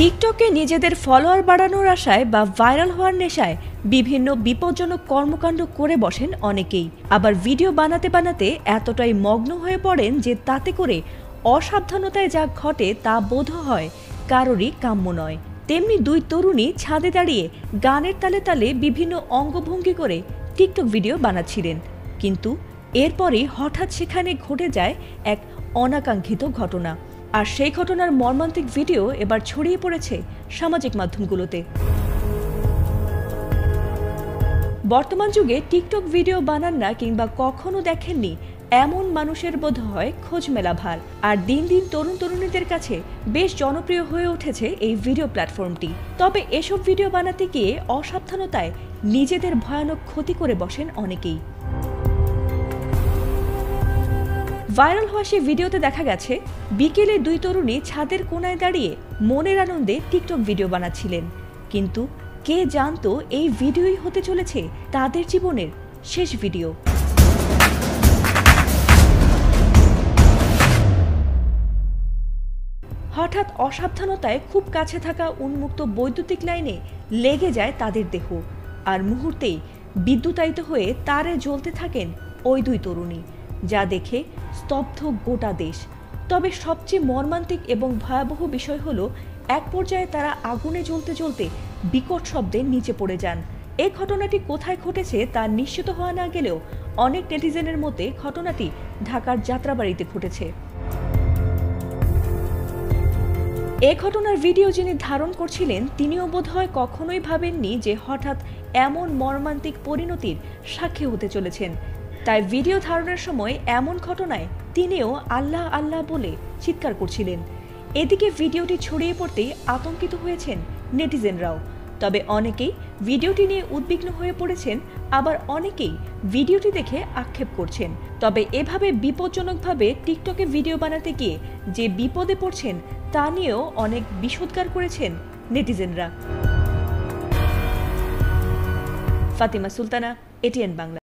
টিকটকে নিজেদের ফলোয়ার বাড়ানোর আশায় বা ভাইরাল হওয়ার নেশায় বিভিন্ন বিপজ্জনক কর্মকাণ্ড করে বসেন অনেকেই। আবার ভিডিও বানাতে বানাতে এতটাই মগ্ন হয়ে পড়েন যে তাতে করে অসাবধানতায় যা ঘটে তা বোধ হয় কারোরই কাম্য নয়। তেমনি দুই তরুণী ছাদে দাঁড়িয়ে গানের তালে তালে বিভিন্ন অঙ্গভঙ্গি করে টিকটক ভিডিও বানাচ্ছিলেন, কিন্তু এরপরই হঠাৎ সেখানে ঘটে যায় এক অনাকাঙ্ক্ষিত ঘটনা। আর সেই ঘটনার মর্মান্তিক ভিডিও এবার ছড়িয়ে পড়েছে সামাজিক মাধ্যমগুলোতে। বর্তমান যুগে টিকটক ভিডিও বানান না কিংবা কখনো দেখেননি এমন মানুষের বোধ হয় খোঁজ মেলা ভার। আর দিন দিন তরুণ তরুণীদের কাছে বেশ জনপ্রিয় হয়ে উঠেছে এই ভিডিও প্ল্যাটফর্মটি। তবে এসব ভিডিও বানাতে গিয়ে অসাবধানতায় নিজেদের ভয়ানক ক্ষতি করে বসেন অনেকেই। ভাইরাল হওয়া সেই ভিডিওতে দেখা গেছে বিকেলে দুই তরুণী ছাদের কোনায় দাঁড়িয়ে মনের আনন্দে টিকটক ভিডিও বানাচ্ছিলেন, কিন্তু কে জানতো এই ভিডিওই হতে চলেছে তাদের জীবনের শেষ ভিডিও। হঠাৎ অসাবধানতায় খুব কাছে থাকা উন্মুক্ত বৈদ্যুতিক লাইনে লেগে যায় তাদের দেহ, আর মুহূর্তেই বিদ্যুতায়িত হয়ে তারে জ্বলতে থাকেন ওই দুই তরুণী, যা দেখে স্তব্ধ গোটা দেশ। তবে সবচেয়ে মর্মান্তিক এবং ভয়াবহ বিষয় হলো এক পর্যায়ে তারা আগুনে জ্বলতে জ্বলতে বিকট শব্দে নিচে পড়ে যান। এই ঘটনাটি কোথায় ঘটেছে তা নিশ্চিত হওয়া না গেলেও অনেক নেটিজেনের মতে ঘটনাটি ঢাকার যাত্রাবাড়িতে ঘটেছে। এ ঘটনার ভিডিও যিনি ধারণ করছিলেন তিনিও বোধহয় কখনোই ভাবেননি যে হঠাৎ এমন মর্মান্তিক পরিণতির সাক্ষী হতে চলেছেন। তাই ভিডিও ধারণের সময় এমন ঘটনায় তিনিও আল্লাহ আল্লাহ বলে চিৎকার করছিলেন। এদিকে ভিডিওটি ছড়িয়ে পড়তেই আতঙ্কিত হয়েছেন নেটিজেনরাও। তবে অনেকেই ভিডিওটি নিয়ে উদ্বিগ্ন হয়ে পড়েছেন, আবার অনেকেই ভিডিওটি দেখে আক্ষেপ করছেন। তবে এভাবে বিপজ্জনকভাবে টিকটকে ভিডিও বানাতে গিয়ে যে বিপদে পড়ছেন তা নিয়েও অনেক বিষোদ্গার করেছেন নেটিজেনরা। ফাতিমা সুলতানা, এটিএন বাংলা।